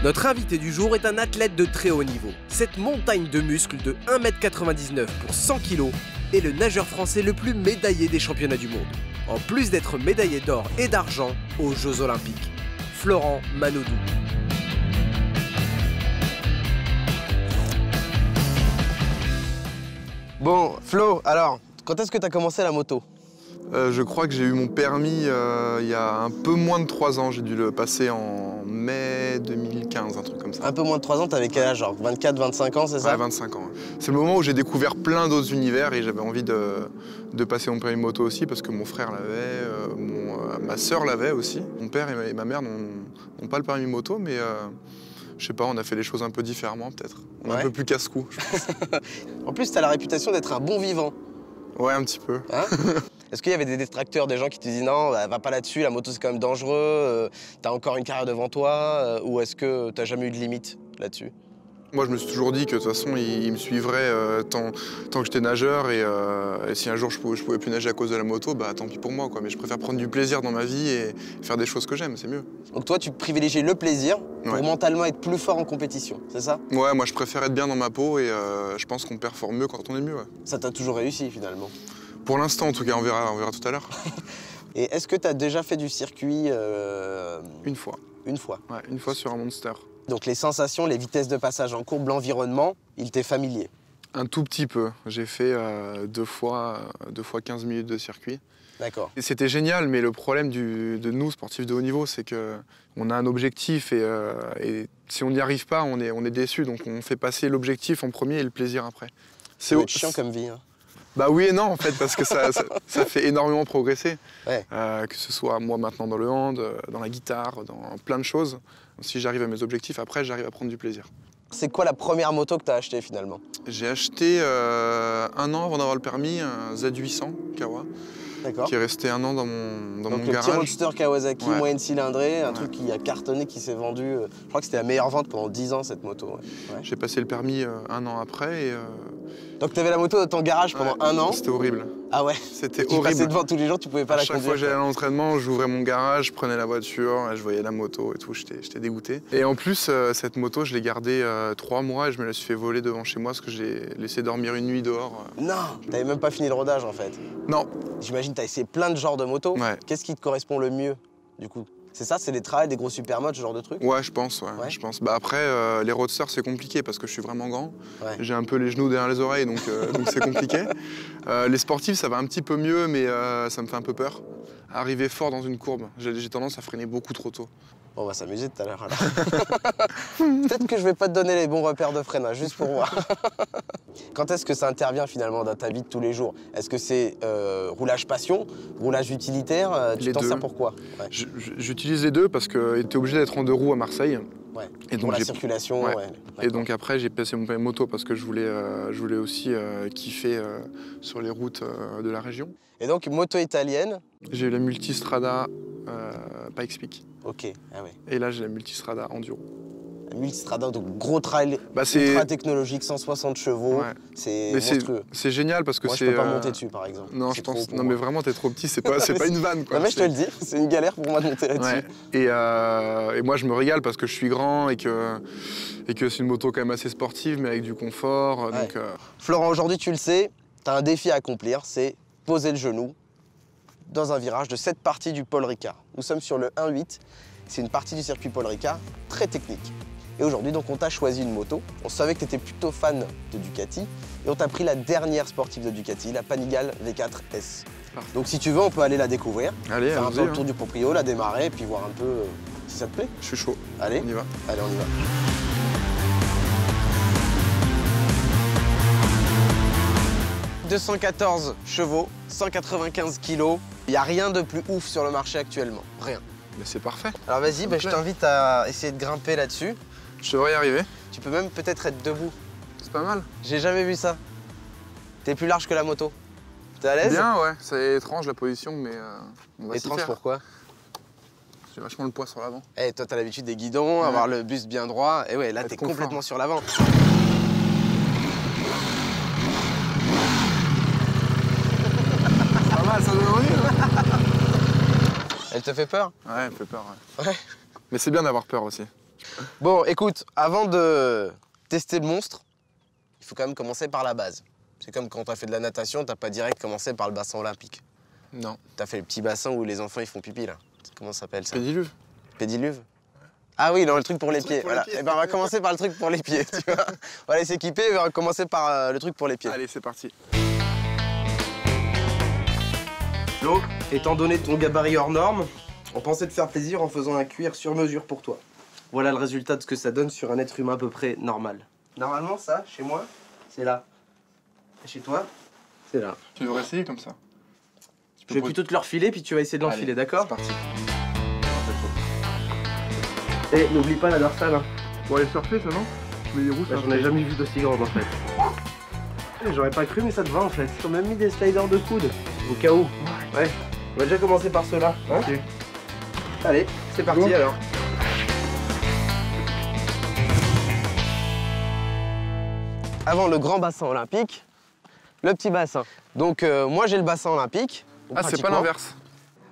Notre invité du jour est un athlète de très haut niveau. Cette montagne de muscles de 1,99 m pour 100 kg est le nageur français le plus médaillé des championnats du monde. En plus d'être médaillé d'or et d'argent aux Jeux Olympiques. Florent Manodou. Bon, Flo, alors, quand est-ce que tu as commencé la moto? Je crois que j'ai eu mon permis il y a un peu moins de 3 ans. J'ai dû le passer en mai 2015, un truc comme ça. Un peu moins de 3 ans, t'avais quel âge? Genre 24, 25 ans, c'est ça? Ouais, 25 ans. C'est le moment où j'ai découvert plein d'autres univers et j'avais envie de passer mon permis moto aussi parce que mon frère l'avait, ma sœur l'avait aussi. Mon père et ma mère n'ont pas le permis moto, mais je sais pas, on a fait les choses un peu différemment peut-être. On est un peu plus casse-cou, je pense. En plus, t'as la réputation d'être un bon vivant. Ouais, un petit peu. Hein? Est-ce qu'il y avait des détracteurs, des gens qui te disaient non, va pas là-dessus, la moto c'est quand même dangereux, t'as encore une carrière devant toi, ou est-ce que t'as jamais eu de limite là-dessus? Moi, je me suis toujours dit que de toute façon, il me suivrait tant que j'étais nageur et si un jour je pouvais plus nager à cause de la moto, bah tant pis pour moi, quoi. Mais je préfère prendre du plaisir dans ma vie et faire des choses que j'aime, c'est mieux. Donc toi, tu privilégies le plaisir pour mentalement être plus fort en compétition, c'est ça? Ouais, moi je préfère être bien dans ma peau et je pense qu'on performe mieux quand on est mieux. Ouais. Ça t'a toujours réussi finalement? Pour l'instant, en tout cas, on verra tout à l'heure. Et est-ce que t'as déjà fait du circuit Une fois. Une fois? Ouais, une fois sur un Monster. Donc les sensations, les vitesses de passage en courbe, l'environnement, il t'est familier? Un tout petit peu. J'ai fait deux fois 15 minutes de circuit. D'accord. Et c'était génial, mais le problème de nous, sportifs de haut niveau, c'est qu'on a un objectif et si on n'y arrive pas, on est déçu. Donc on fait passer l'objectif en premier et le plaisir après. C'est chiant comme vie. Hein. Bah oui et non en fait, parce que ça fait énormément progresser. Ouais. Que ce soit moi maintenant dans le hand, dans la guitare, dans plein de choses. Si j'arrive à mes objectifs, après j'arrive à prendre du plaisir. C'est quoi la première moto que tu as achetée finalement? J'ai acheté 1 an avant d'avoir le permis, un Z800 Kawa. Qui est resté 1 an dans mon Donc garage. le petit Roadster Kawasaki, moyenne cylindrée, un truc qui a cartonné, qui s'est vendu. Je crois que c'était la meilleure vente pendant 10 ans cette moto. Ouais. J'ai passé le permis 1 an après et... Donc tu avais la moto dans ton garage pendant 1 an? C'était horrible. Ah ouais? C'était horrible. Tu passais devant tous les jours, tu pouvais pas la conduire? Chaque fois que j'allais à l'entraînement, j'ouvrais mon garage, je prenais la voiture, je voyais la moto et tout, j'étais dégoûté. Et en plus, cette moto, je l'ai gardée 3 mois et je me la suis fait voler devant chez moi parce que j'ai laissé dormir une nuit dehors. Non, t'avais même pas fini le rodage en fait? Non. J'imagine t'as essayé plein de genres de motos. Ouais. Qu'est-ce qui te correspond le mieux du coup? C'est ça, c'est des trails, des gros supermodes, ce genre de trucs? Ouais, je pense, je pense. Bah après, les roadsters, c'est compliqué parce que je suis vraiment grand. Ouais. J'ai un peu les genoux derrière les oreilles, donc c'est compliqué. Les sportifs, ça va un petit peu mieux, mais ça me fait un peu peur. Arriver fort dans une courbe, j'ai tendance à freiner beaucoup trop tôt. On va s'amuser tout à l'heure alors. Peut-être que je vais pas te donner les bons repères de freinage, juste pour voir. Quand est-ce que ça intervient finalement dans ta vie de tous les jours? Est-ce que c'est roulage passion, roulage utilitaire? Tu t'en sers pourquoi? J'utilise les deux parce que t'es obligé d'être en 2 roues à Marseille. Ouais. Et donc pour la circulation. Ouais. Et donc après, j'ai passé mon permis moto parce que je voulais aussi kiffer sur les routes de la région. Et donc, moto italienne? J'ai eu la Multistrada Pikes-Peak. Ok, ah ouais. Et là, j'ai la Multistrada Enduro. La Multistrada, donc gros trail ultra technologique, 160 chevaux. Ouais. C'est monstrueux. C'est génial parce que moi, je peux pas monter dessus, par exemple. Non, je pense. Non, mais vraiment, t'es trop petit. C'est pas une vanne, quoi. Non, mais je te le dis, c'est une galère pour moi de monter là-dessus. Ouais. Et moi, je me régale parce que je suis grand et que c'est une moto quand même assez sportive, mais avec du confort. Ouais. Donc, Florent, aujourd'hui, tu le sais, t'as un défi à accomplir, c'est poser le genou dans un virage de cette partie du Paul Ricard. Nous sommes sur le 1.8. C'est une partie du circuit Paul Ricard très technique. Et aujourd'hui, donc, on t'a choisi une moto. On savait que tu étais plutôt fan de Ducati. Et on t'a pris la dernière sportive de Ducati, la Panigale V4S. Donc si tu veux, on peut aller la découvrir. Allez, faire un peu le tour du proprio, la démarrer, et puis voir un peu si ça te plaît. Je suis chaud. Allez, on y va. Allez, on y va. « 214 chevaux, 195 kilos. Il n'y a rien de plus ouf sur le marché actuellement. Rien. Mais c'est parfait. Alors vas-y, je t'invite à essayer de grimper là-dessus. Je devrais y arriver. Tu peux même peut-être être debout. C'est pas mal. J'ai jamais vu ça. T'es plus large que la moto. T'es à l'aise? Bien, ouais. C'est étrange la position, mais on va s'y faire. Étrange pourquoi? J'ai vachement le poids sur l'avant. Eh, toi, t'as l'habitude des guidons, avoir le buste bien droit. Et ouais, là, t'es complètement sur l'avant. Pas mal, ça donne envie. Elle te fait peur? Ouais, elle me fait peur. Ouais. Mais c'est bien d'avoir peur aussi. Bon, écoute, avant de tester le monstre, il faut quand même commencer par la base. C'est comme quand t'as fait de la natation, t'as pas direct commencé par le bassin olympique. Non. T'as fait le petit bassin où les enfants ils font pipi là. Comment ça s'appelle ça? Pédiluve. Pédiluve? Ah oui, non, le truc pour les pieds. Voilà. pieds. Et ben on va commencer par le truc pour les pieds, tu vois. On va aller s'équiper et on va commencer par le truc pour les pieds. Allez, c'est parti. Donc, étant donné ton gabarit hors norme, on pensait te faire plaisir en faisant un cuir sur mesure pour toi. Voilà le résultat de ce que ça donne sur un être humain à peu près normal. Normalement, ça, chez moi, c'est là. Et chez toi, c'est là. Tu devrais essayer comme ça. Je vais plutôt te le refiler, puis tu vas essayer de l'enfiler, d'accord? C'est parti. Et n'oublie pas la dorsale, hein. Pour aller surfer, ça non? Mais les roues, Bah, j'en ai jamais vu d'aussi grande en fait. J'aurais pas cru, mais ça te va en fait. Ils ont même mis des sliders de coude. Au cas où. Ouais. On va déjà commencer par ceux-là. Hein, Ok. allez, c'est parti Go. alors. Avant le grand bassin olympique, le petit bassin. Donc moi j'ai le bassin olympique. Ah, c'est pas pratiquement. l'inverse.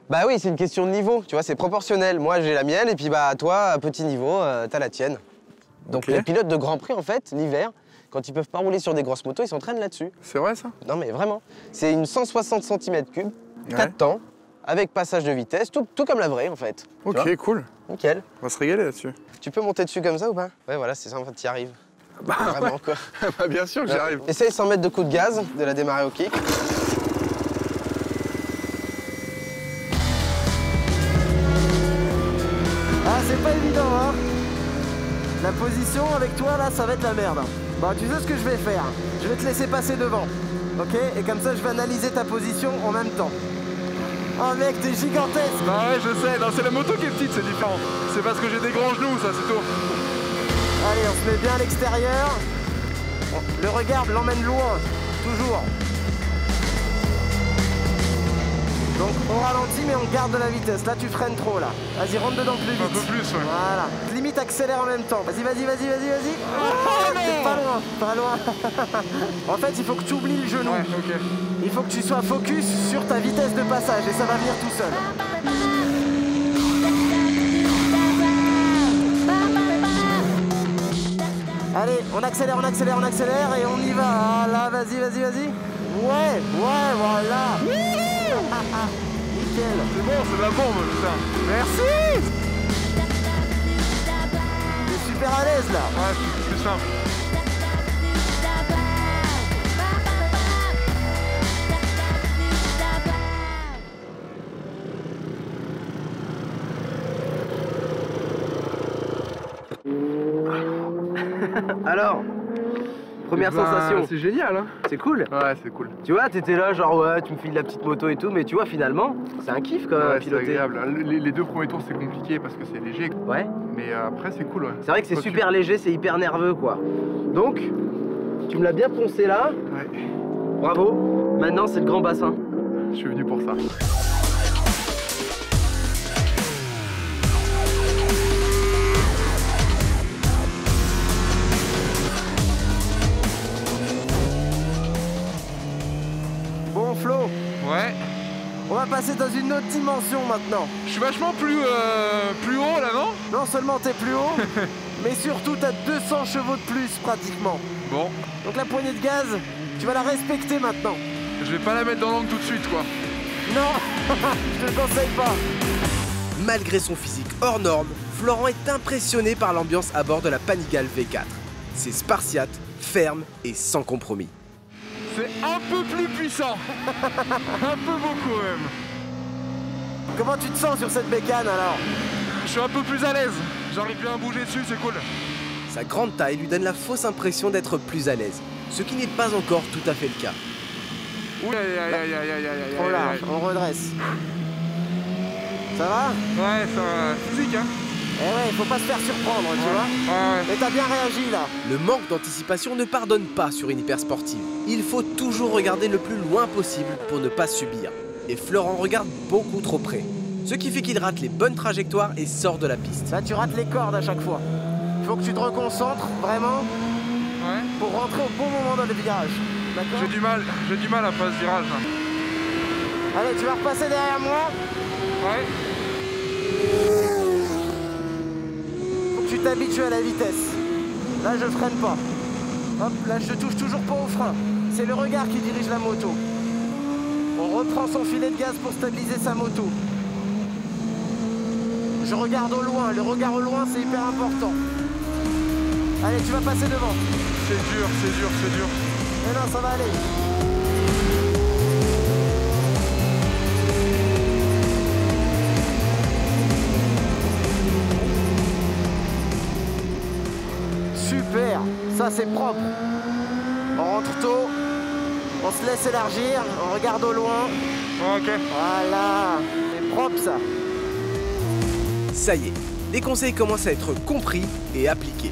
Bah oui, c'est une question de niveau, tu vois, c'est proportionnel. Moi j'ai la mienne et puis bah toi, à petit niveau, t'as la tienne. Donc Ok. les pilotes de Grand Prix en fait, l'hiver, quand ils peuvent pas rouler sur des grosses motos, ils s'entraînent là-dessus. C'est vrai ça? Non mais vraiment. C'est une 160 cm3, 4 Ouais. temps, avec passage de vitesse, tout comme la vraie en fait. Tu vois. Ok, cool. Nickel. On va se régaler là-dessus. Tu peux monter dessus comme ça ou pas? Ouais voilà, c'est ça en fait, t'y arrives. Bah, Vraiment quoi. bah bien sûr que j'y arrive. Essaye sans mettre de coup de gaz, de la démarrer au kick. Ah, c'est pas évident, hein. La position avec toi, là, ça va être la merde. Bon, tu sais ce que je vais faire? Je vais te laisser passer devant, ok? Et comme ça, je vais analyser ta position en même temps. Oh mec, t'es gigantesque! Bah ouais, je sais, non, c'est la moto qui est petite, c'est différent. C'est parce que j'ai des grands genoux, ça, c'est tout. Allez, on se met bien à l'extérieur. Le regard l'emmène loin, toujours. Donc on ralentit mais on garde de la vitesse. Là tu freines trop là. Vas-y, rentre dedans plus vite. Un peu plus, ouais. Voilà. Limite accélère en même temps. Vas-y, vas-y, vas-y, vas-y, vas-y. Oh, t'es pas loin, pas loin. En fait, il faut que tu oublies le genou. Ouais, ok. Il faut que tu sois focus sur ta vitesse de passage et ça va venir tout seul. Allez, on accélère, on accélère, on accélère et on y va. Ah là, vas-y, vas-y, vas-y. Ouais, ouais, voilà. Nickel. C'est bon, c'est de la bombe, putain. Merci. T'es super à l'aise là. Ouais, c'est plus simple. Alors, première sensation. C'est génial, hein. C'est cool. Ouais, c'est cool. Tu vois, t'étais là, genre ouais, tu me files la petite moto et tout, mais tu vois, finalement, c'est un kiff quand même à Ouais, c'est piloter. agréable. Les deux premiers tours, c'est compliqué parce que c'est léger. Ouais. Mais après, c'est cool, ouais. C'est vrai que c'est Quand super léger, c'est hyper nerveux quoi. Donc, tu me l'as bien poncé là. Ouais. Bravo. Maintenant, c'est le grand bassin. Je suis venu pour ça. Bon Flo, Ouais. on va passer dans une autre dimension maintenant. Je suis vachement plus haut, là, non? Non seulement t'es plus haut, mais surtout t'as 200 chevaux de plus pratiquement. Bon. Donc la poignée de gaz, tu vas la respecter maintenant. Je vais pas la mettre dans l'angle tout de suite, quoi. Non, je te le conseille pas. Malgré son physique hors norme, Florent est impressionné par l'ambiance à bord de la Panigale V4. C'est spartiate, ferme et sans compromis. C'est un peu plus puissant. Un peu beaucoup, même. Comment tu te sens sur cette bécane alors? Je suis un peu plus à l'aise. J'arrive bien à bouger dessus, c'est cool. Sa grande taille lui donne la fausse impression d'être plus à l'aise, ce qui n'est pas encore tout à fait le cas. Ouh, aïe, aïe, aïe, aïe, aïe, aïe, Trop aïe, large, aïe. on redresse. Ça va? Ouais, ça va. Physique, hein. Eh ouais, faut pas se faire surprendre, tu vois. Ouais. Mais t'as bien réagi là. Le manque d'anticipation ne pardonne pas sur une hyper sportive. Il faut toujours regarder le plus loin possible pour ne pas subir. Et Florent regarde beaucoup trop près. Ce qui fait qu'il rate les bonnes trajectoires et sort de la piste. Là, tu rates les cordes à chaque fois. Faut que tu te reconcentres vraiment Ouais. pour rentrer au bon moment dans le virage. D'accord? J'ai du mal après ce virage, là. Allez, tu vas repasser derrière moi. Ouais. Faut que tu t'habitues à la vitesse. Là, je freine pas. Hop, là, je touche toujours pas au frein. C'est le regard qui dirige la moto. On reprend son filet de gaz pour stabiliser sa moto. Je regarde au loin. Le regard au loin, c'est hyper important. Allez, tu vas passer devant. C'est dur, c'est dur, c'est dur. Mais non, ça va aller. Super, ça c'est propre. On rentre tôt, on se laisse élargir, on regarde au loin. Ok. Voilà, c'est propre ça. Ça y est, les conseils commencent à être compris et appliqués.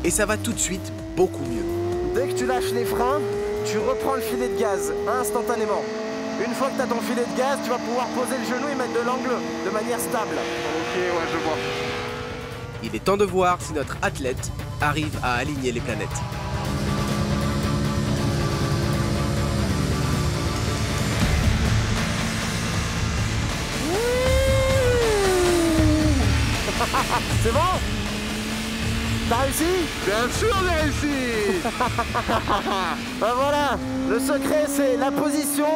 Et ça va tout de suite beaucoup mieux. Dès que tu lâches les freins, tu reprends le filet de gaz instantanément. Une fois que tu as ton filet de gaz, tu vas pouvoir poser le genou et mettre de l'angle de manière stable. Ok, ouais, je vois. Il est temps de voir si notre athlète arrive à aligner les planètes. C'est bon? T'as réussi? Bien sûr, j'ai réussi. Ben voilà, le secret c'est la position,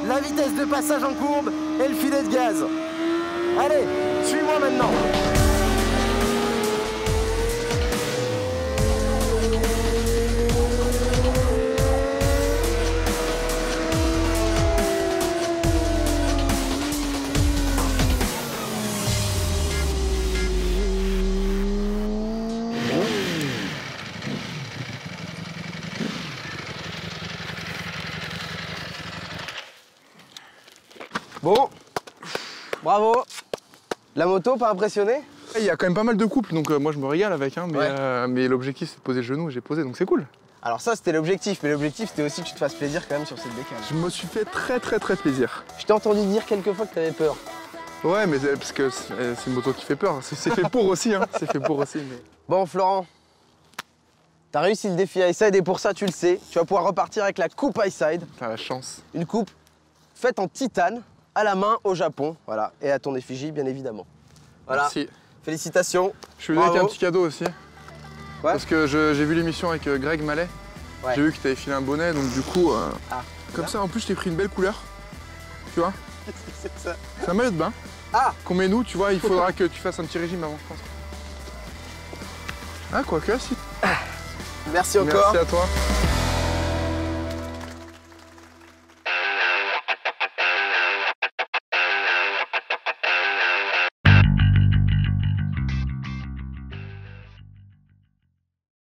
la vitesse de passage en courbe et le filet de gaz. Allez, suis-moi maintenant. Bon, bravo. La moto, pas impressionné? Il y a quand même pas mal de couples, donc moi je me régale avec, hein, mais l'objectif c'est de poser le genou, j'ai posé, donc c'est cool. Alors ça, c'était l'objectif, mais l'objectif, c'était aussi que tu te fasses plaisir quand même sur cette bécane. Je me suis fait très plaisir. Je t'ai entendu dire quelques fois que t'avais peur. Ouais, mais parce que c'est une moto qui fait peur, c'est fait pour aussi, hein. C'est fait pour aussi. Mais... Bon, Florent, t'as réussi le défi iSide et pour ça, tu le sais, tu vas pouvoir repartir avec la coupe iSide. T'as la chance. Une coupe faite en titane, à la main, au Japon, voilà, et à ton effigie, bien évidemment. Voilà. Merci. Félicitations. Je suis venu avec un petit cadeau aussi. Ouais. Parce que j'ai vu l'émission avec Greg Mallet. Ouais. J'ai vu que t'avais filé un bonnet, donc du coup, comme là. ça, en plus, je t'ai pris une belle couleur. Tu vois? C'est ça. C'est un maillot de bain. Ah, Qu'on met nous, tu vois, il faudra que tu fasses un petit régime avant, je pense. Ah, quoique, si. merci encore. Merci à toi.